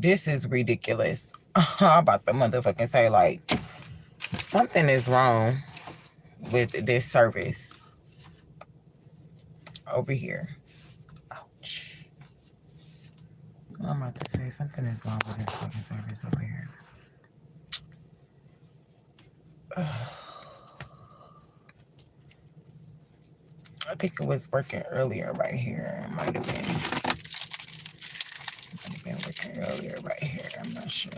This is ridiculous. I'm about to motherfucking say, like, something is wrong with this service over here. Ouch. I'm about to say something is wrong with this fucking service over here. I think it was working earlier right here. It might have been working earlier right here. I'm not sure.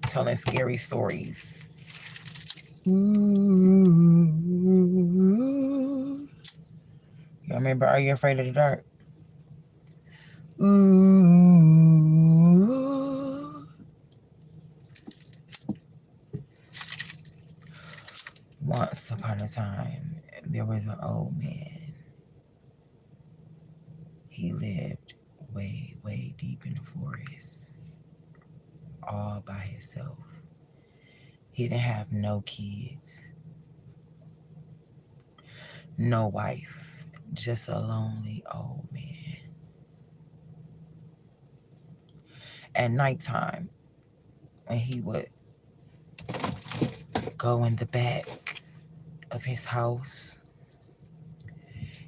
Telling scary stories. Ooh. Y'all remember Are You Afraid of the Dark? Ooh. Once upon a time, there was an old man. He lived way, way deep in the forest, all by himself. He didn't have no kids, no wife, just a lonely old man. At nighttime, when he would go in the back of his house,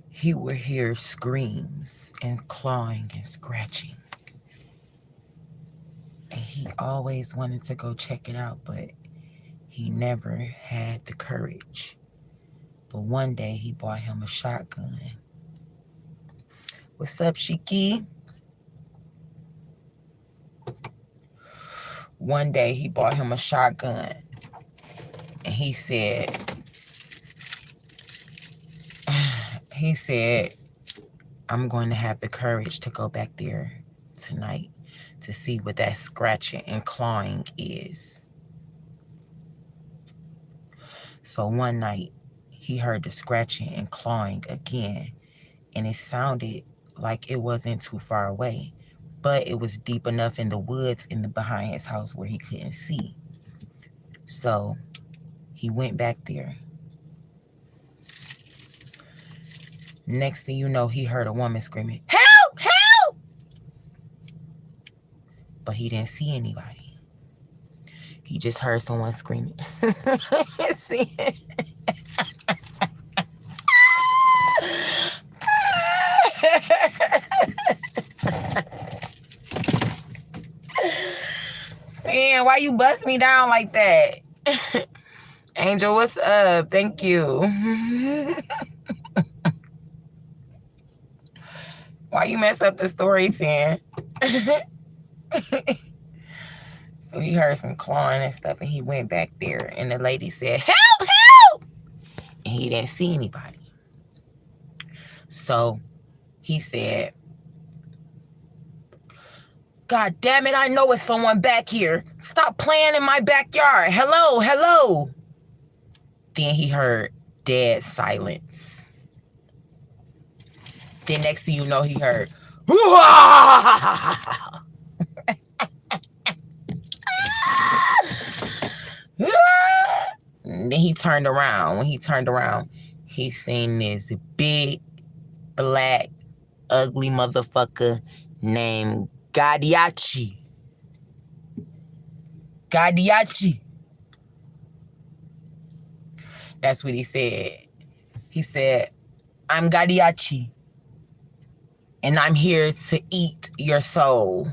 he would hear screams and clawing and scratching. And he always wanted to go check it out, but he never had the courage. But one day he bought him a shotgun. What's up, Shiki? One day he bought him a shotgun. And he said, I'm going to have the courage to go back there tonight to see what that scratching and clawing is. So one night, he heard the scratching and clawing again, and it sounded like it wasn't too far away, but it was deep enough in the woods behind his house where he couldn't see. So he went back there. Next thing you know, he heard a woman screaming, "Help! Help!" But he didn't see anybody. He just heard someone screaming. Sin, why you bust me down like that? Angel, what's up? Thank you. Why you mess up the story, Sin? So he heard some clawing and stuff, and he went back there, and the lady said, "Help, help!" And he didn't see anybody. So he said, "God damn it, I know it's someone back here. Stop playing in my backyard. Hello, hello." Then he heard dead silence. Then next thing you know, he heard, and then he turned around. When he turned around, he seen this big, black, ugly motherfucker named Gadiachi. Gadiachi. That's what he said. He said, "I'm Gadiachi, and I'm here to eat your soul."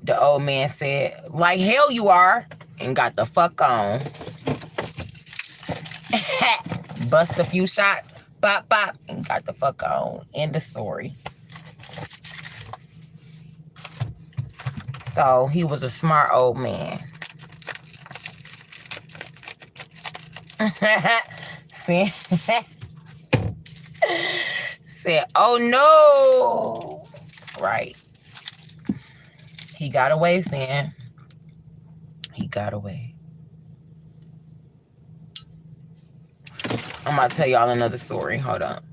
The old man said, "Like hell you are," and got the fuck on. Bust a few shots, bop, bop, and got the fuck on. End of story. So he was a smart old man. Said, "Oh no." Right. He got away, saying. got away. I'm about to tell y'all another story. Hold up.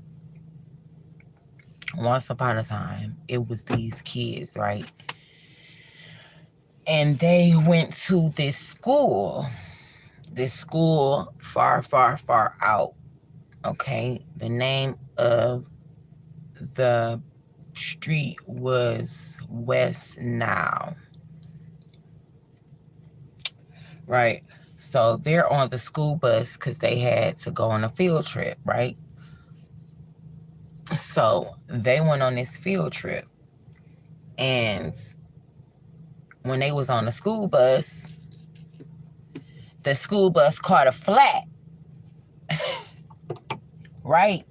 Once upon a time, it was these kids, right? And they went to this school far, far, far out. Okay? The name of the street was West Nile. Right? So they're on the school bus because they had to go on a field trip, right? So they went on this field trip. And when they was on the school bus caught a flat. Right?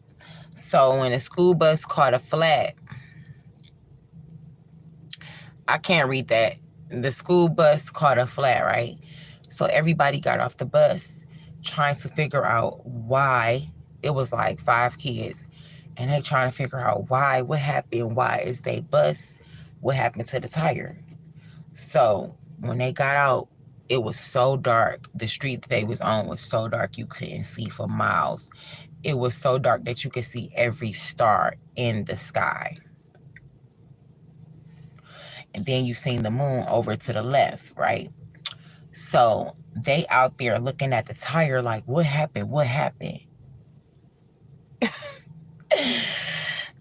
So when the school bus caught a flat, I can't read that. The school bus caught a flat, right? So everybody got off the bus trying to figure out why. It was like 5 kids. And they trying to figure out why, what happened, why is they bus, what happened to the tire. So when they got out, it was so dark. The street that they was on was so dark you couldn't see for miles. It was so dark that you could see every star in the sky. And then you seen the moon over to the left, right? So they out there looking at the tire like, what happened? What happened?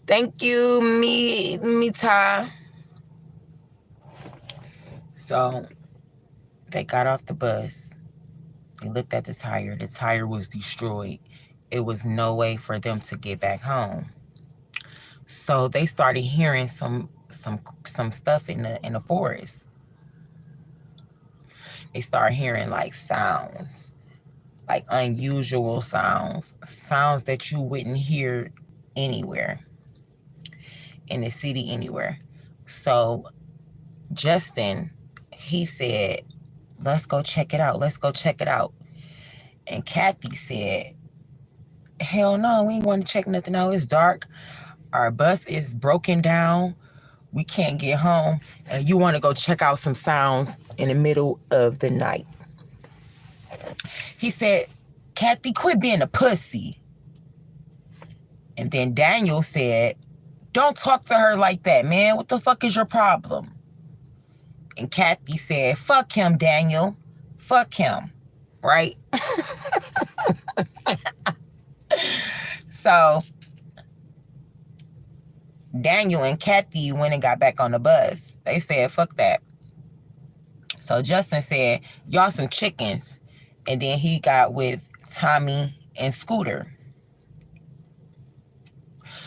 Thank you, Mita. So they got off the bus. They looked at the tire. The tire was destroyed. It was no way for them to get back home. So they started hearing some stuff in the forest. They started hearing like sounds, like unusual sounds that you wouldn't hear anywhere in the city, anywhere. So Justin, he said, let's go check it out. Let's go check it out. And Kathy said, hell no, we ain't going to check nothing out. It's dark. Our bus is broken down. We can't get home. And you want to go check out some sounds in the middle of the night. He said, Kathy, quit being a pussy. And then Daniel said, don't talk to her like that, man. What the fuck is your problem? And Kathy said, fuck him, Daniel. Fuck him. Right? So Daniel and Kathy went and got back on the bus. They said, fuck that. So Justin said, y'all some chickens. And then he got with Tommy and Scooter.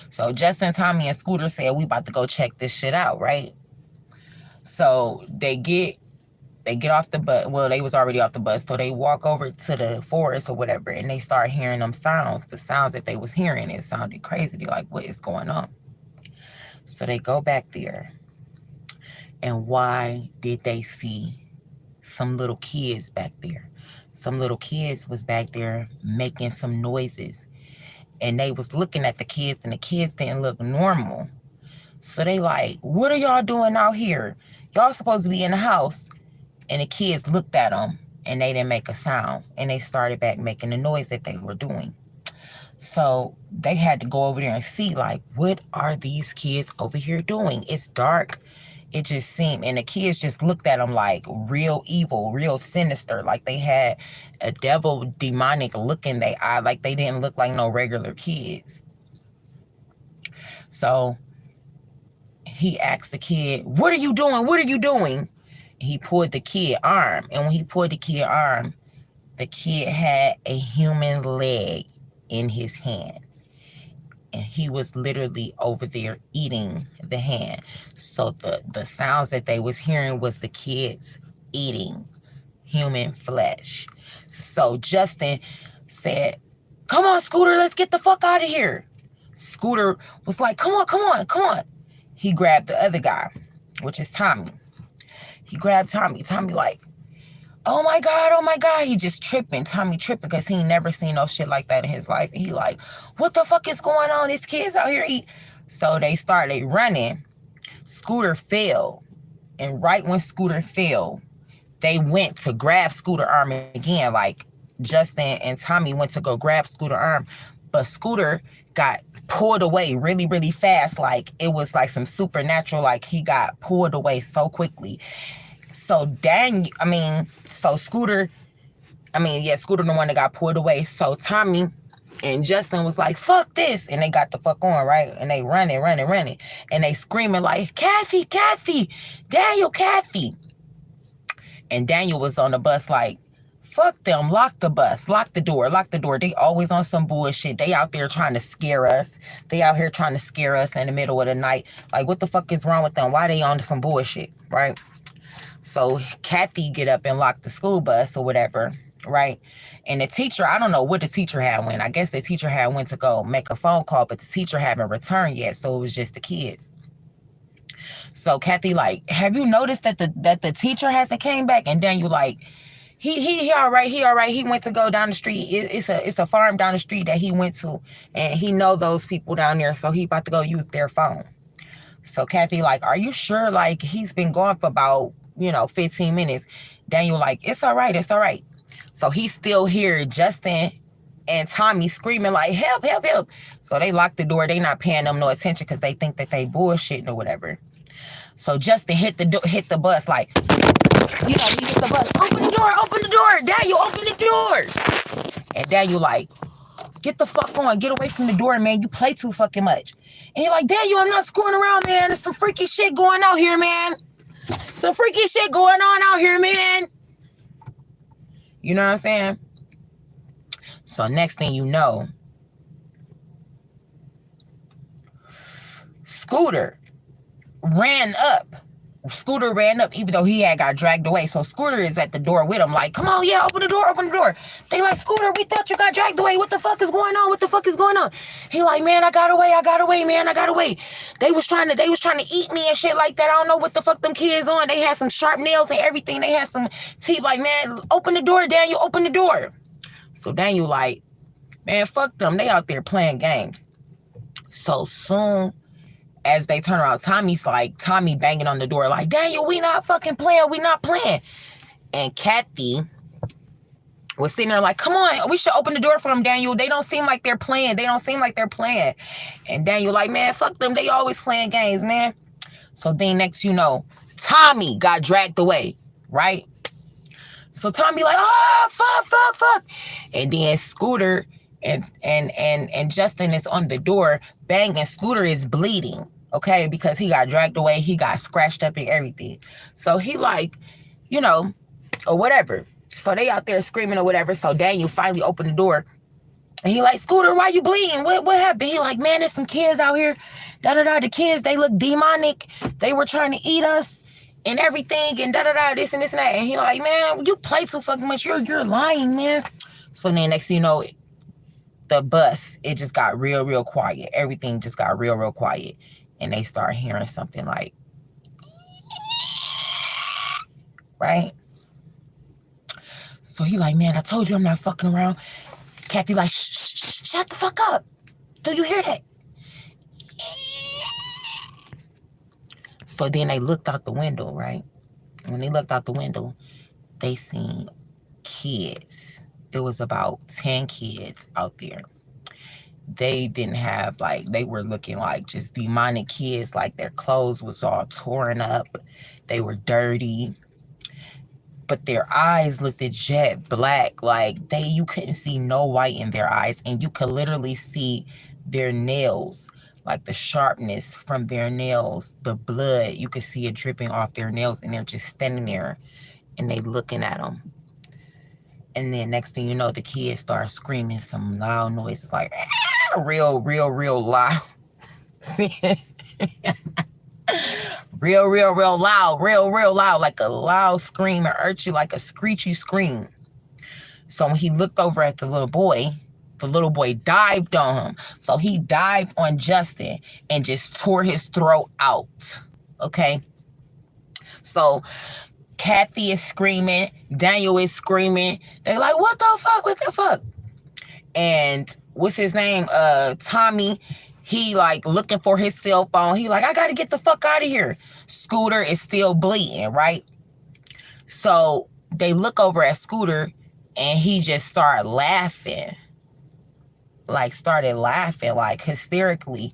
So Justin, Tommy, and Scooter said, we about to go check this shit out, right? So they get off the bus. Well, they was already off the bus. So they walk over to the forest or whatever, and they start hearing them sounds. The sounds that they was hearing, it sounded crazy. They're like, what is going on? So they go back there. And why did they see some little kids back there? Some little kids was back there making some noises. And they was looking at the kids, and the kids didn't look normal. So they like, what are y'all doing out here? Y'all supposed to be in the house. And the kids looked at them, and they didn't make a sound. And they started back making the noise that they were doing. So they had to go over there and see, like, what are these kids over here doing? It's dark. It just seemed, and the kids just looked at them like real evil, real sinister. Like they had a devil demonic look in their eye. Like they didn't look like no regular kids. So he asked the kid, what are you doing? What are you doing? He pulled the kid arm. And when he pulled the kid arm, the kid had a human leg in his hand. And he was literally over there eating the hand. So the sounds that they was hearing was the kids eating human flesh. So Justin said, come on, Scooter, let's get the fuck out of here. Scooter was like, come on. He grabbed the other guy, which is Tommy. He grabbed Tommy. Tommy like, oh my God. He just tripping. Tommy tripping because he ain't never seen no shit like that in his life. And he like, what the fuck is going on? These kids out here eat. So they started running. Scooter fell. And right when Scooter fell, they went to grab Scooter arm again. Like Justin and Tommy went to go grab Scooter arm, but Scooter got pulled away really, really fast. Like it was like some supernatural, like he got pulled away so quickly. So Scooter, yeah, Scooter the one that got pulled away. So Tommy and Justin was like, fuck this. And they got the fuck on, right? And they running. And they screaming like, Kathy, Daniel, Kathy. And Daniel was on the bus like, fuck them, lock the bus, lock the door. They always on some bullshit. They out there trying to scare us. They out here trying to scare us in the middle of the night. Like, what the fuck is wrong with them? Why they on some bullshit, right? So Kathy get up and lock the school bus or whatever, right? And the teacher, I don't know what the teacher had went. I guess the teacher had went to go make a phone call, but the teacher haven't returned yet, so it was just the kids. So Kathy like, have you noticed that the teacher hasn't came back? And Daniel like, he all right. He went to go down the street. It's a farm down the street that he went to, and he know those people down there, so he about to go use their phone. So Kathy like, are you sure? Like he's been gone for about 15 minutes. Daniel like, it's all right. So he still hear Justin and Tommy screaming like, help. So they lock the door. They not paying them no attention because they think that they bullshitting or whatever. So Justin hit the bus like, he hit the bus. Open the door. Daniel, open the door. And Daniel like, get the fuck on. Get away from the door, man. You play too fucking much. And he like, Daniel, I'm not screwing around, man. There's some freaky shit going out here, man. You know what I'm saying? So next thing you know, Scooter ran up, even though he had got dragged away. So Scooter is at the door with him, like, come on, yeah, open the door. They like, Scooter, we thought you got dragged away. What the fuck is going on? He like, man, I got away. They was trying to eat me and shit like that. I don't know what the fuck them kids on. They had some sharp nails and everything. They had some teeth. Like, man, open the door, Daniel, open the door. So Daniel like, man, fuck them. They out there playing games. So soon as they turn around, Tommy banging on the door like, Daniel, we not fucking playing. And Kathy was sitting there like, come on, we should open the door for them, Daniel. They don't seem like they're playing. And Daniel like, man, fuck them. They always playing games, man. So then next you know, Tommy got dragged away, right? So Tommy like, oh, fuck. And then Scooter and Justin is on the door banging. Scooter is bleeding, okay, because he got dragged away. He got scratched up and everything. So he like, or whatever. So they out there screaming or whatever. So Daniel finally opened the door. And he like, Scooter, why you bleeding? What happened? He like, man, there's some kids out here. The kids, they look demonic. They were trying to eat us and everything and this and that. And he like, man, you play too fucking much. You're lying, man. So then next thing you know, the bus, it just got real, real quiet. Everything just got real, real quiet. And they start hearing something like, right? So he like, man, I told you I'm not fucking around. Kathy like, shut the fuck up. Do you hear that? So then they looked out the window, right? When they looked out the window, they seen kids. There was about 10 kids out there. They didn't have, like, they were looking like just demonic kids. Like, their clothes was all torn up. They were dirty. But their eyes looked jet black. Like, you couldn't see no white in their eyes. And you could literally see their nails, like the sharpness from their nails, the blood. You could see it dripping off their nails. And they're just standing there and they looking at them. And then next thing you know, the kids start screaming some loud noises, like real loud. real loud, like a loud scream or urge you like a screechy scream. So when he looked over at the little boy dived on him. So he dived on Justin and just tore his throat out. Okay. So Kathy is screaming. Daniel is screaming. They're like, what the fuck? And what's his name? Tommy, he like looking for his cell phone. He like, I got to get the fuck out of here. Scooter is still bleeding, right? So they look over at Scooter and he just started laughing. Like, started laughing, like, hysterically.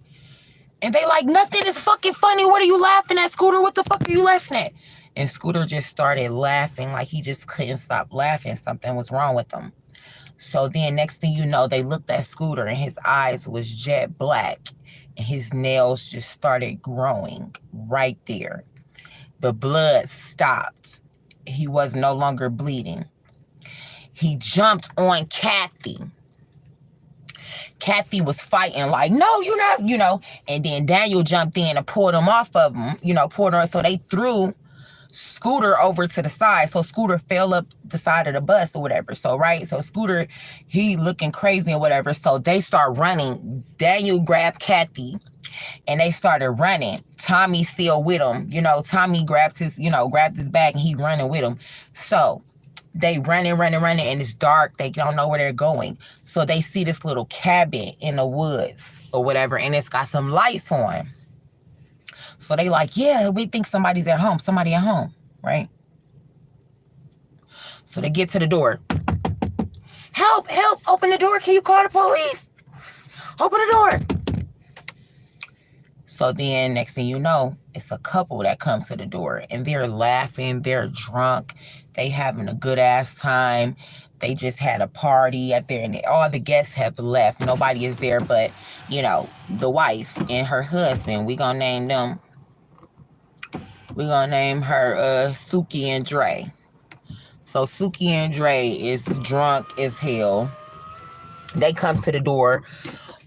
And they like, nothing is fucking funny. What are you laughing at, Scooter? What the fuck are you laughing at? And Scooter just started laughing, like he just couldn't stop laughing. Something was wrong with him. So then next thing you know, they looked at Scooter and his eyes was jet black. And his nails just started growing right there. The blood stopped. He was no longer bleeding. He jumped on Kathy. Kathy was fighting like, no, you're not, and then Daniel jumped in and pulled him off of him, pulled her. So they threw Scooter over to the side. So Scooter fell up the side of the bus or whatever. So, right. So Scooter, he looking crazy or whatever. So they start running. Daniel grabbed Kathy and they started running. Tommy still with him. Tommy grabbed his bag and he running with him. So they running, and it's dark. They don't know where they're going. So they see this little cabin in the woods or whatever, and it's got some lights on. So they like, yeah, we think somebody's at home. Somebody at home, right? So they get to the door. Help, open the door. Can you call the police? Open the door. So then next thing you know, it's a couple that comes to the door and they're laughing. They're drunk. They having a good ass time. They just had a party up there and all the guests have left. Nobody is there but, the wife and her husband. We gonna name them. We gonna name her Suki and Dre. So Suki and Dre is drunk as hell. They come to the door.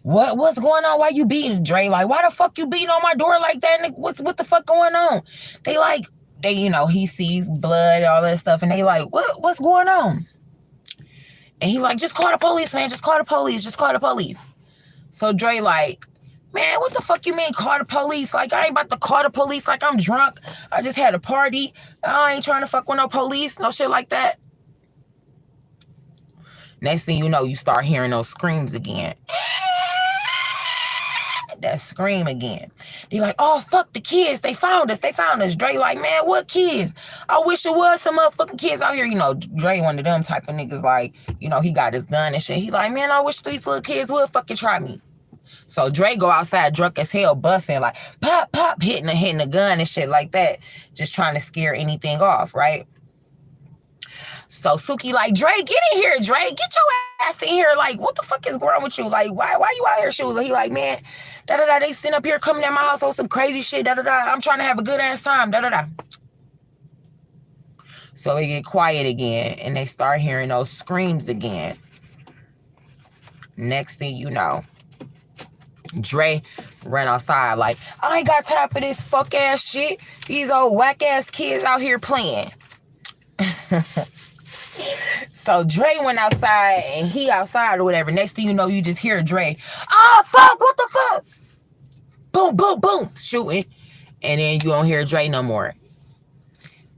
What's going on? Why you beating Dre? Like, why the fuck you beating on my door like that? What the fuck going on? He sees blood, all that stuff, and they like, what's going on? And he like, just call the police, man. Just call the police. Just call the police. So Dre like, man, what the fuck you mean call the police? Like, I ain't about to call the police like I'm drunk. I just had a party. I ain't trying to fuck with no police. No shit like that. Next thing you know, you start hearing those screams again. That scream again. They like, oh, fuck the kids. They found us. Dre like, man, what kids? I wish it was some motherfucking kids out here. Dre one of them type of niggas like, he got his gun and shit. He like, man, I wish these little kids would fucking try me. So Dre go outside drunk as hell, busting like, pop, pop, hitting the gun and shit like that. Just trying to scare anything off, right? So Suki like, Dre, get in here, Dre. Get your ass in here. Like, what the fuck is going on with you? Like, why you out here shooting? He like, man, da-da-da, they sitting up here coming at my house on some crazy shit, da-da-da. I'm trying to have a good ass time, da-da-da. So they get quiet again, and they start hearing those screams again. Next thing you know, Dre ran outside like, I ain't got time for this fuck ass shit. These old whack ass kids out here playing. So Dre went outside and he outside or whatever. Next thing you know, you just hear Dre, oh fuck, what the fuck? Boom, boom, boom, shooting. And then you don't hear Dre no more.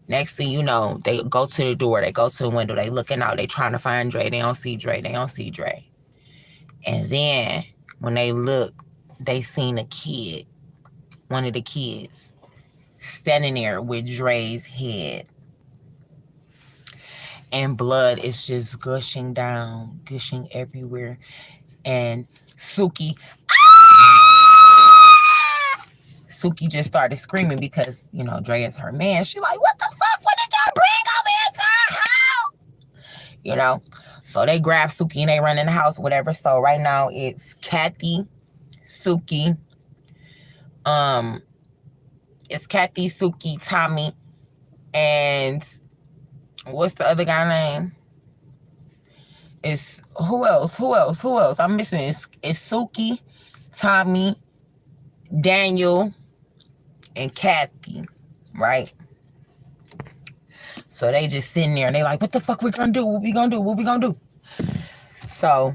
Next thing you know, they go to the door, they go to the window, they looking out, they trying to find Dre. They don't see Dre. And then when they look, they seen a kid, one of the kids, standing there with Dre's head. And blood is just gushing down, gushing everywhere. And Suki just started screaming because, Dre is her man. She like, what the fuck? What did y'all bring over into our house? So they grab Suki and they run in the house, whatever. So right now it's Kathy, Suki, Tommy, and what's the other guy name? It's who else? I'm missing. It's Suki, Tommy, Daniel, and Kathy, right? So they just sitting there and they like, what the fuck we gonna do? What we gonna do? So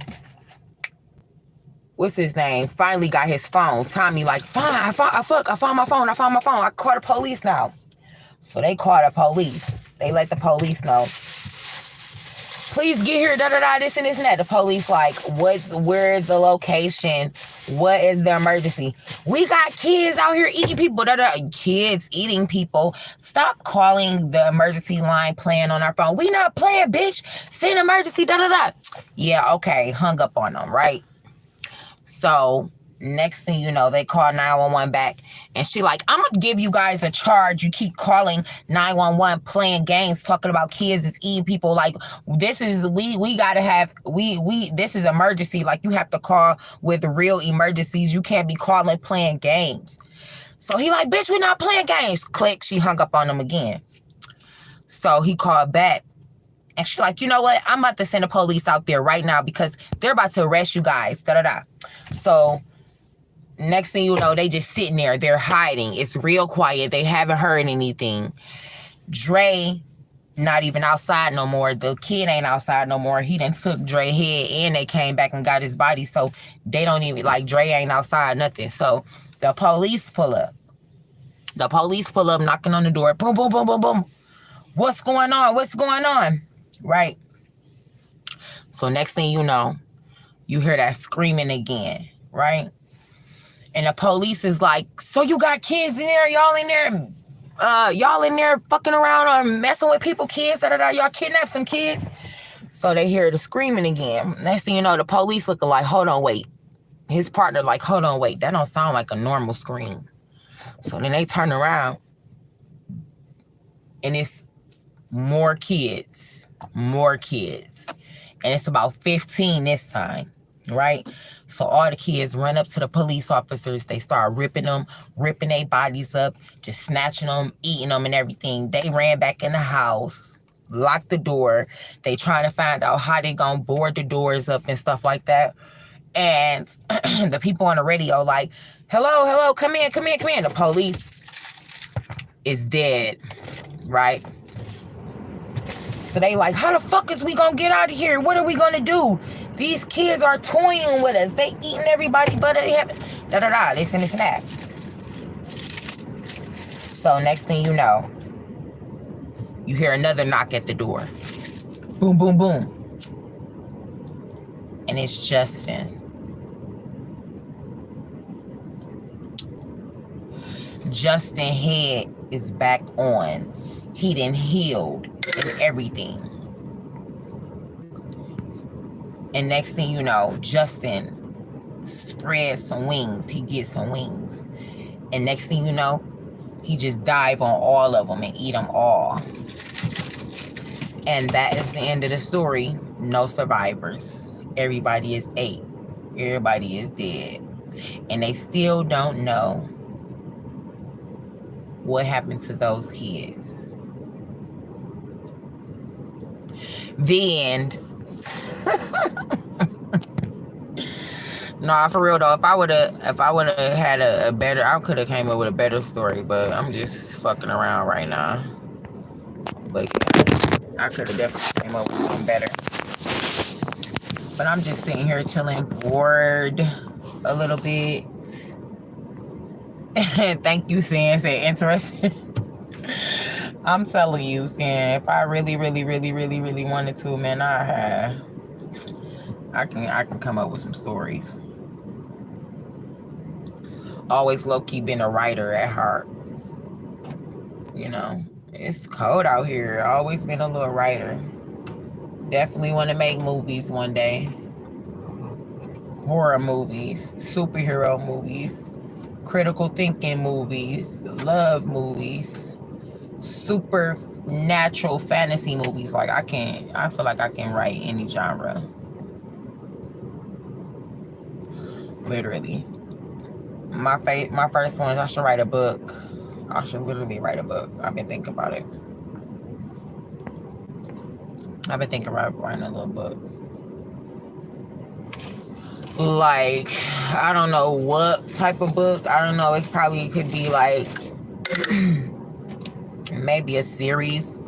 what's his name? Finally got his phone. Tommy like, fine, I found my phone. I call the police now. So they call the police. They let the police know. Please get here, da-da-da, this and this and that. The police like, where is the location? What is the emergency? We got kids out here eating people, da-da. Kids eating people. Stop calling the emergency line playing on our phone. We not playing, bitch. Send emergency, da-da-da. Yeah, okay, hung up on them, right? So next thing you know, they call 911 back, and she like, I'm gonna give you guys a charge. You keep calling 911 playing games talking about kids is eating people. Like, this is we gotta have this is emergency. Like, you have to call with real emergencies. You can't be calling playing games. So he like, bitch, we not playing games. Click. She hung up on him again. So he called back. And she like, you know what? I'm about to send the police out there right now because they're about to arrest you guys. Da-da-da. So next thing you know, they just sitting there. They're hiding. It's real quiet. They haven't heard anything. Dre not even outside no more. The kid ain't outside no more. He done took Dre head and they came back and got his body. So they don't even, like, Dre ain't outside, nothing. So the police pull up. The police pull up, knocking on the door. Boom, boom, boom, boom, boom. What's going on? What's going on? Right? So next thing you know, you hear that screaming again, right? And the police is like, so you got kids in there? Y'all in there fucking around or messing with people, kids? Y'all kidnapped some kids? So they hear the screaming again. Next thing you know, the police looking like, hold on, wait. His partner like, hold on, wait. That don't sound like a normal scream. So then they turn around, and it's more kids. And it's about 15 this time, right? So all the kids run up to the police officers. They start ripping their bodies up, just snatching them, eating them and everything. They ran back in the house, locked the door. They trying to find out how they gonna board the doors up and stuff like that. And the people on the radio like, hello, come in. The police is dead, right? So they like, how the fuck is we gonna get out of here? What are we gonna do? These kids are toying with us. They eating everybody but da-da-da, this and that. So next thing you know, you hear another knock at the door. Boom, boom, boom. And it's Justin. Justin head is back on. He done healed and everything. And next thing you know, Justin spreads some wings. He gets some wings. And next thing you know, he just dive on all of them and eat them all. And that is the end of the story. No survivors. Everybody is ate. Everybody is dead. And they still don't know what happened to those kids. The end. Nah, for real though. If I would have had a better, I could have came up with a better story. But I'm just fucking around right now. But yeah, I could have definitely came up with something better. But I'm just sitting here chilling, bored a little bit. Thank you, Sin. Said interesting. I'm telling you, Sin, if I really wanted to, man, I can come up with some stories. Always low-key been a writer at heart. You know, it's cold out here. Always been a little writer. Definitely want to make movies one day. Horror movies, superhero movies, critical thinking movies, love movies, supernatural fantasy movies. Like, I feel like I can write any genre. Literally. My first one, I should write a book. I should literally write a book. I've been thinking about it. I've been thinking about writing a little book. Like, I don't know what type of book. I don't know. It probably could be like maybe a series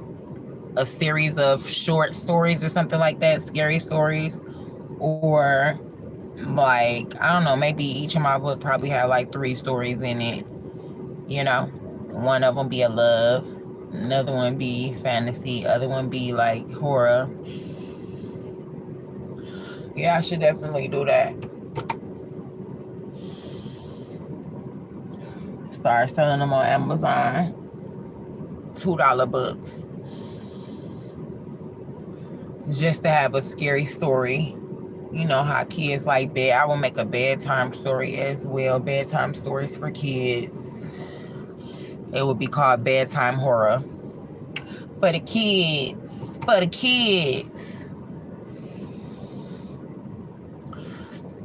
of short stories or something like that, scary stories, or like, I don't know, maybe each of my book probably have like 3 stories in it, you know. One of them be a love, another one be fantasy, other one be like horror, Yeah, I should definitely do that. Start selling them on Amazon. $2 books. Just to have a scary story. You know how kids like bed. I will make a bedtime story as well. Bedtime stories for kids. It would be called bedtime horror. For the kids. For the kids.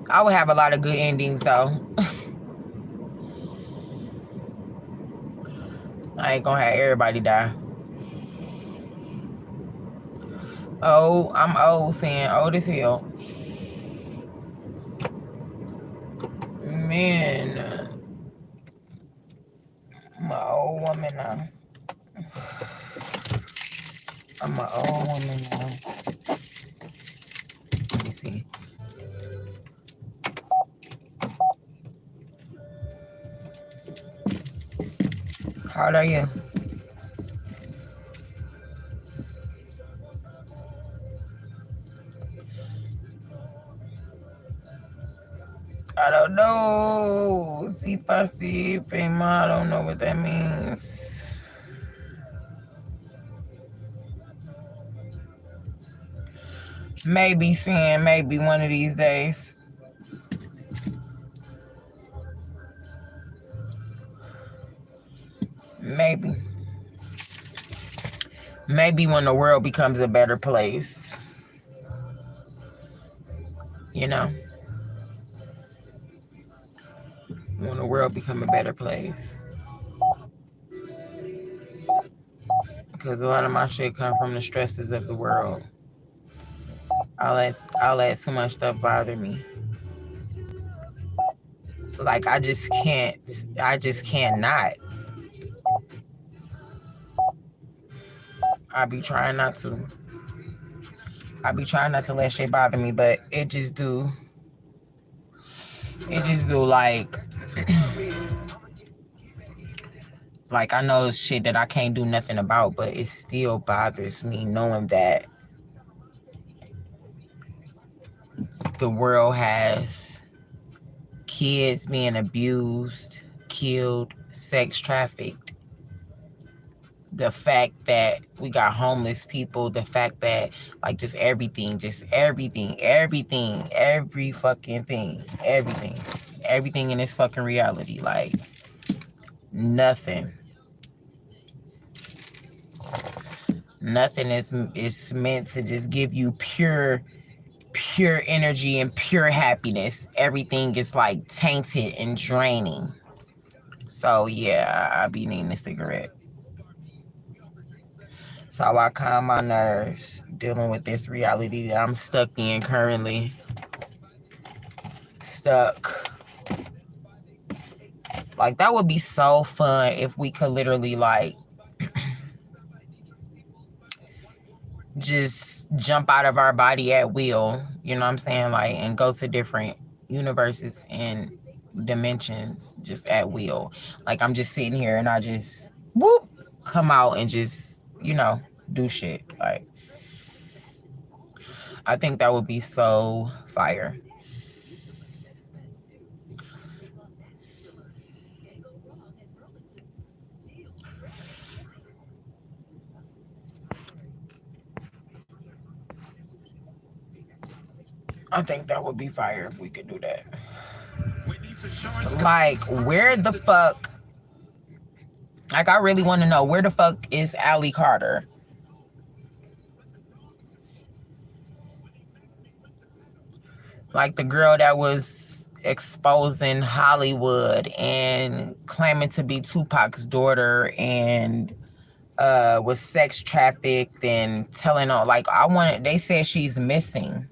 I would have a lot of good endings though. I ain't gonna have everybody die. Oh, I'm old, saying old as hell. Man, I'm an old woman now. I'm an old woman now. Let me see. How old are you? I don't know. Si pasi, prima. I don't know what that means. Maybe saying maybe one of these days. Maybe. Maybe when the world becomes a better place. You know? When the world become a better place. Because a lot of my shit come from the stresses of the world. I'll let so much stuff bother me. Like I just can't not. I be trying not to. I be trying not to let shit bother me, but it just do. It just do like I know shit that I can't do nothing about, but it still bothers me knowing that the world has kids being abused, killed, sex trafficked. The fact that we got homeless people, the fact that like just everything, every fucking thing, everything in this fucking reality, like nothing is meant to just give you pure energy and pure happiness. Everything is like tainted and draining. So yeah, I be needing a cigarette. So I calm my nerves dealing with this reality that I'm stuck in currently. Stuck. Like that would be so fun if we could literally like just jump out of our body at will, you know what I'm saying? Like, and go to different universes and dimensions just at will. Like, I'm just sitting here and I just, whoop, come out and just, do shit. Like, I think that would be so fire. I think that would be fire if we could do that. Like, where the fuck? Like, I really want to know, where the fuck is Allie Carter? Like, the girl that was exposing Hollywood and claiming to be Tupac's daughter and was sex trafficked and telling on, like, they said she's missing.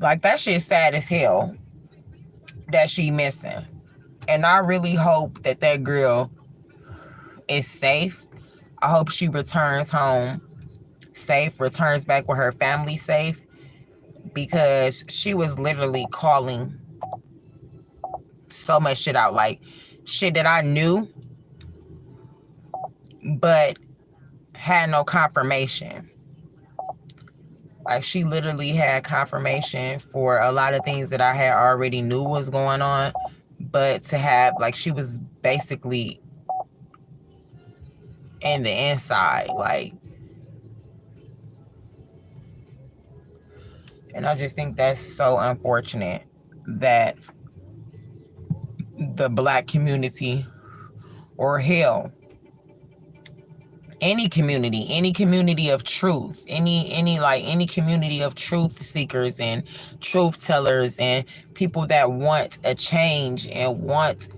Like, that shit's sad as hell that she missing. And I really hope that that girl is safe. I hope she returns home safe, returns back with her family safe, because she was literally calling so much shit out. Like, shit that I knew, but had no confirmation. Like, she literally had confirmation for a lot of things that I had already knew was going on, but to have, like, she was basically in the inside, like, and I just think that's so unfortunate that the black community, or hell, any community of truth, any community of truth seekers and truth tellers and people that want a change and want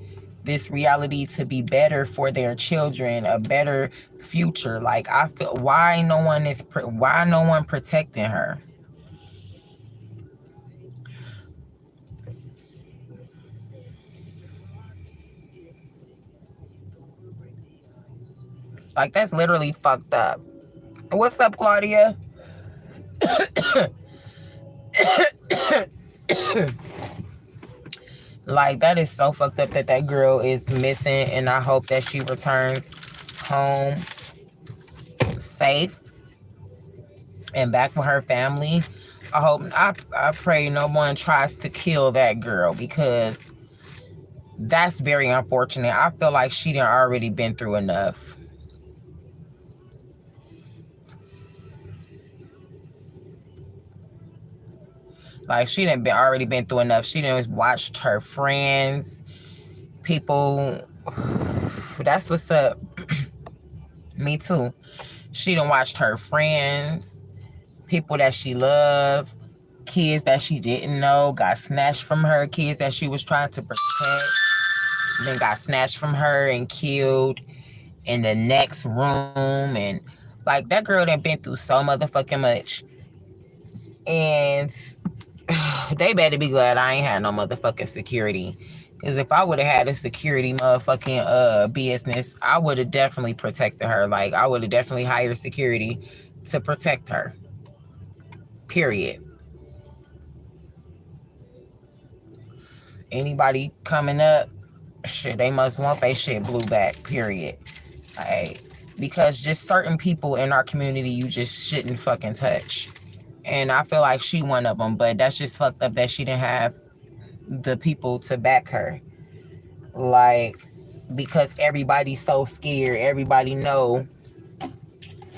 this reality to be better for their children, a better future. Like, I feel, why no one protecting her? Like, that's literally fucked up. What's up, Claudia? Like, that is so fucked up that that girl is missing, and I hope that she returns home safe and back with her family. I pray no one tries to kill that girl, because that's very unfortunate. I feel like she done already been through enough. Like, she done already been through enough. She done watched her friends, people. That's what's up. Me too. She done watched her friends, people that she loved, kids that she didn't know got snatched from her, kids that she was trying to protect, then got snatched from her and killed in the next room. And like, that girl done been through so motherfucking much. And they better be glad I ain't had no motherfucking security. Because if I would have had a security motherfucking business, I would have definitely protected her. Like, I would have definitely hired security to protect her. Period. Anybody coming up, shit, they must want they shit blew back. Period. Like, because just certain people in our community you just shouldn't fucking touch. And I feel like she one of them, but that's just fucked up that she didn't have the people to back her. Like, because everybody's so scared. Everybody know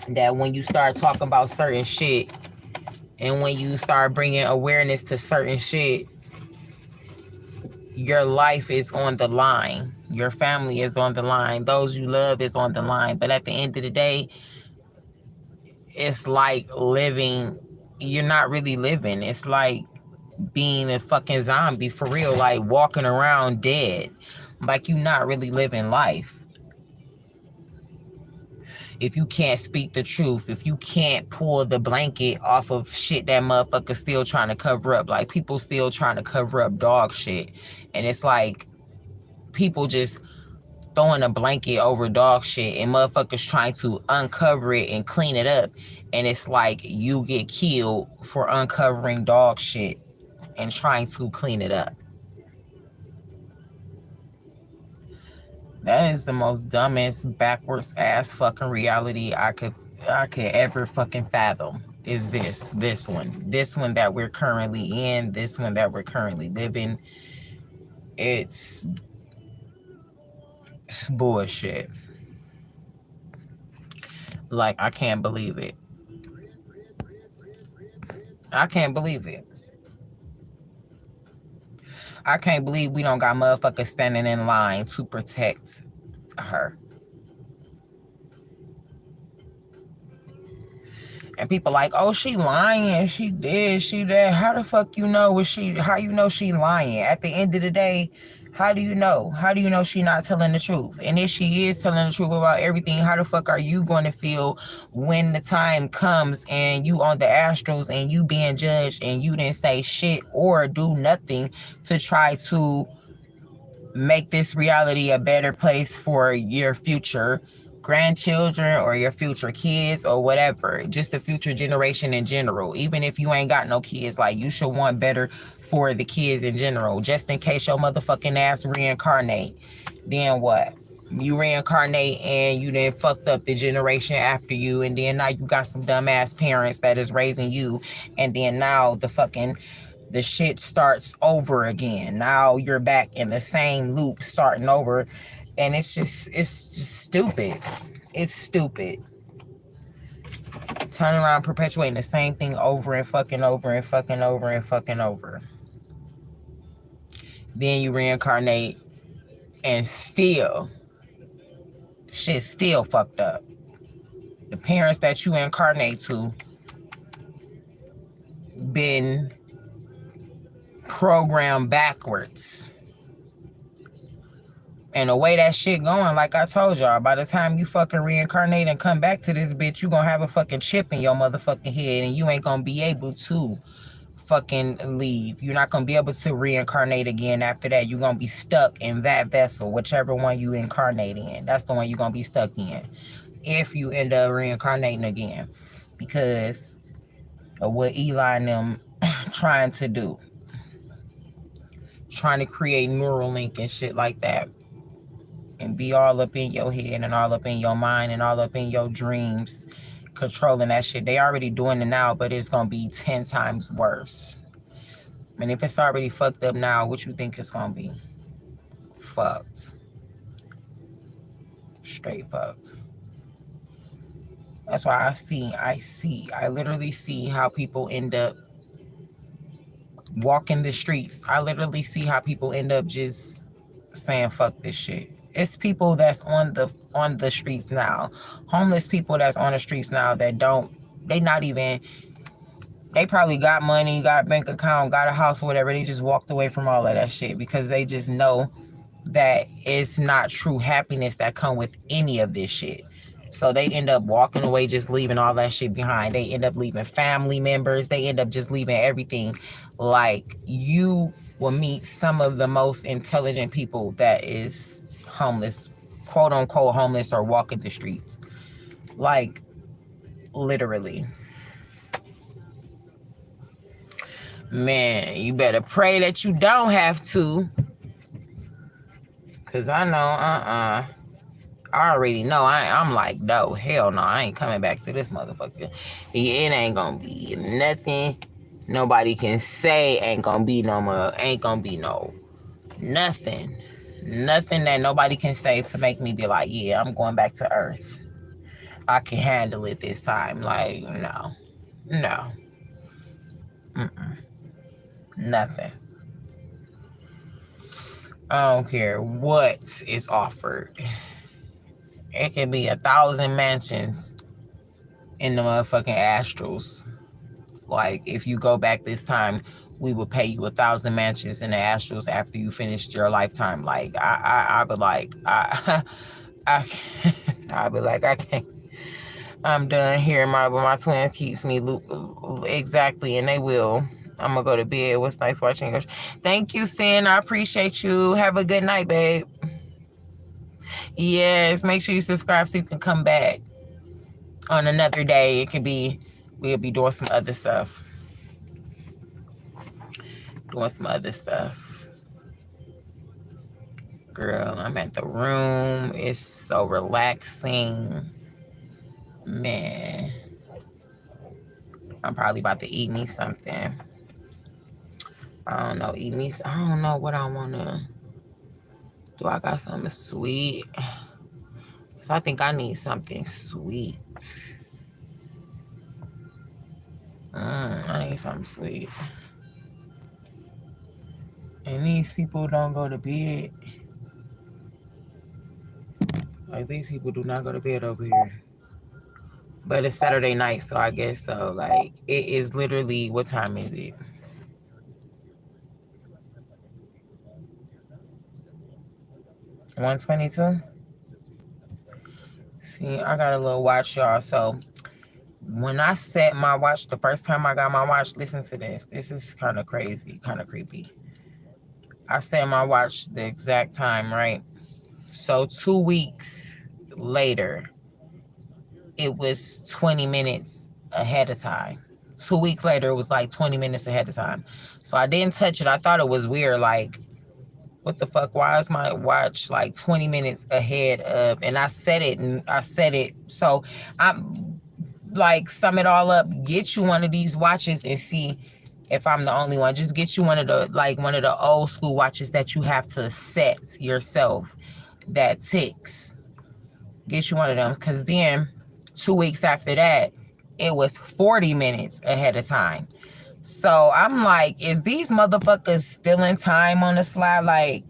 that when you start talking about certain shit and when you start bringing awareness to certain shit, your life is on the line. Your family is on the line. Those you love is on the line. But at the end of the day, it's like living. You're not really living. It's like being a fucking zombie for real. Like, walking around dead. Like, you're not really living life. If you can't speak the truth, if you can't pull the blanket off of shit that motherfucker's still trying to cover up. Like, people still trying to cover up dog shit. And it's like people just throwing a blanket over dog shit and motherfuckers trying to uncover it and clean it up. And it's like you get killed for uncovering dog shit and trying to clean it up. That is the most dumbest, backwards ass fucking reality I could ever fucking fathom. Is this one that we're currently in, this one that we're currently living. It's bullshit. Like, I can't believe it. I can't believe it. I can't believe we don't got motherfuckers standing in line to protect her. And people like, oh, she lying, she did, she that. How the fuck you know how you know she lying? At the end of the day, how do you know? How do you know she not telling the truth? And if she is telling the truth about everything, how the fuck are you going to feel when the time comes and you on the Astros and you being judged and you didn't say shit or do nothing to try to make this reality a better place for your future grandchildren or your future kids or whatever, just the future generation in general. Even if you ain't got no kids, like, you should want better for the kids in general, just in case your motherfucking ass reincarnate. Then what? You reincarnate and you then fucked up the generation after you, and then now you got some dumbass parents that is raising you, and then now the shit starts over again. Now you're back in the same loop starting over, and it's just stupid. It's stupid. Turning around perpetuating the same thing over and fucking over and fucking over and fucking over. Then you reincarnate and still shit's still fucked up. The parents that you incarnate to been programmed backwards. And the way that shit going, like I told y'all, by the time you fucking reincarnate and come back to this bitch, you gonna have a fucking chip in your motherfucking head, and you ain't gonna be able to fucking leave. You're not gonna be able to reincarnate again after that. You're gonna be stuck in that vessel, whichever one you incarnate in. That's the one you're gonna be stuck in if you end up reincarnating again, because of what Eli and them trying to do. Trying to create Neuralink and shit like that. And be all up in your head and all up in your mind and all up in your dreams, controlling that shit. They already doing it now, but it's gonna be 10 times worse. And if it's already fucked up now, what you think it's gonna be? Fucked. Straight fucked. That's why I literally see how people end up walking the streets. I literally see how people end up just saying fuck this shit. It's people that's on the streets now. Homeless people that's on the streets now that they probably got money, got a bank account, got a house or whatever. They just walked away from all of that shit because they just know that it's not true happiness that come with any of this shit. So they end up walking away, just leaving all that shit behind. They end up leaving family members. They end up just leaving everything. Like, you will meet some of the most intelligent people that is homeless, quote unquote homeless, or walking the streets. Like, literally. Man, you better pray that you don't have to. Cause I know, I already know. I'm like, no, hell no, I ain't coming back to this motherfucker. It ain't gonna be nothing nobody can say. Ain't gonna be no more. Ain't gonna be no nothing. Nothing that nobody can say to make me be like, yeah, I'm going back to Earth. I can handle it this time. Like, no. Nothing. I don't care what is offered. It can be 1,000 mansions in the motherfucking astrals. Like, if you go back this time, we will pay you 1,000 mansions in the astrals after you finished your lifetime. Like, I be like, I be like, I can't. I'm done here. My twin keeps me exactly, and they will. I'm gonna go to bed. What's nice watching you. Thank you, Sin. I appreciate you. Have a good night, babe. Yes, make sure you subscribe so you can come back on another day. It could be, we'll be doing some other stuff. Girl, I'm at the room. It's so relaxing. Man. I'm probably about to eat me something. I don't know what I want to. Do I got something sweet? So I think I need something sweet. I need something sweet. And these people don't go to bed. Like, these people do not go to bed over here. But it's Saturday night, so I guess so. Like, it is literally, what time is it? $1:22? See, I got a little watch, y'all. So when I set my watch, the first time I got my watch, listen to this. This is kind of crazy, kind of creepy. I set my watch the exact time, right? So 2 weeks later, it was 20 minutes ahead of time. 2 weeks later, it was like 20 minutes ahead of time. So I didn't touch it. I thought it was weird. Like, What the fuck? Why is my watch like 20 minutes ahead of? And I set it, So I'm like, sum it all up. Get you one of these watches and see if I'm the only one. Just get you one of the old school watches that you have to set yourself that ticks. Get you one of them, because then 2 weeks after that, it was 40 minutes ahead of time. So I'm like, is these motherfuckers still in time on the slide? Like,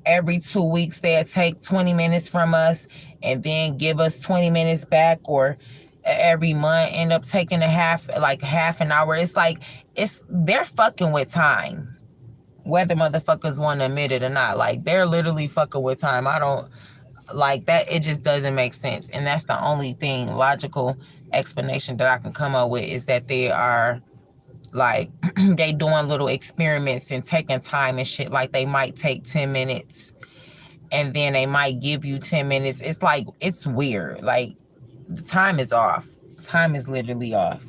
every 2 weeks they'll take 20 minutes from us and then give us 20 minutes back, or every month end up taking half an hour. It's like, they're fucking with time, whether motherfuckers want to admit it or not. Like, they're literally fucking with time. I don't like that. It just doesn't make sense. And that's the only thing logical explanation that I can come up with, is that they are like they doing little experiments and taking time and shit. Like, they might take 10 minutes and then they might give you 10 minutes. It's like, it's weird. Like, the time is off. Time is literally off.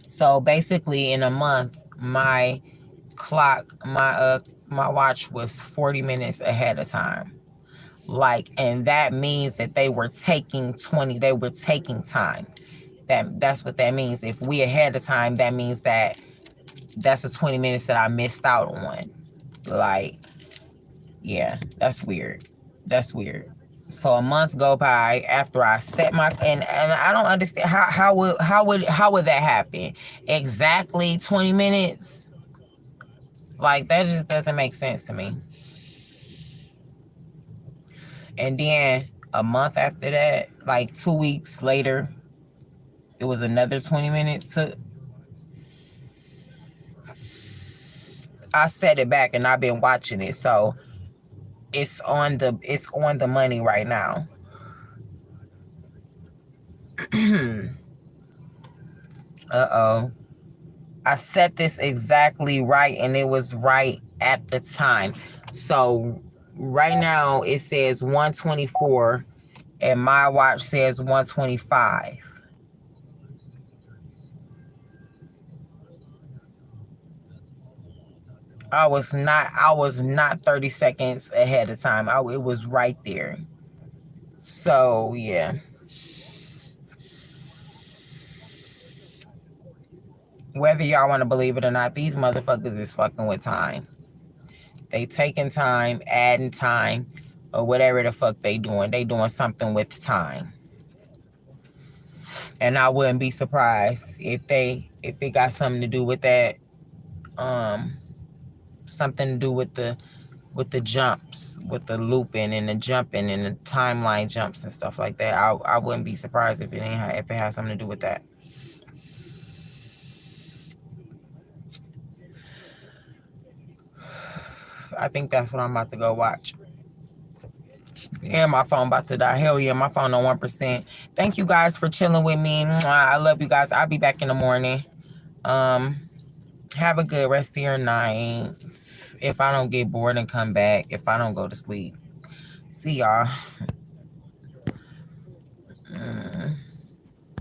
So basically, in a month, my clock, my watch was 40 minutes ahead of time. Like, and that means that they were taking time. That's what that means. If we ahead of time, that means that that's the 20 minutes that I missed out on. Like, yeah, that's weird. That's weird. So a month go by after I set my, and I don't understand how would that happen? Exactly 20 minutes? Like, that just doesn't make sense to me. And then a month after that, like 2 weeks later, it was another 20 minutes. I set it back and I've been watching it. So it's on the money right now. Uh-oh. I set this exactly right, and it was right at the time. So right now it says 124 and my watch says 125. I was not 30 seconds ahead of time. It was right there. So yeah. Whether y'all want to believe it or not, these motherfuckers is fucking with time. They taking time, adding time, or whatever the fuck they doing. They doing something with time. And I wouldn't be surprised if it got something to do with that. Something to do with the jumps, with the looping and the jumping and the timeline jumps and stuff like that. I wouldn't be surprised if it has something to do with that. I think that's what I'm about to go watch. And my phone about to die. Hell yeah, my phone on 1%. Thank you guys for chilling with me. I love you guys. I'll be back in the morning. Have a good rest of your night. If I don't get bored and come back, if I don't go to sleep. See y'all.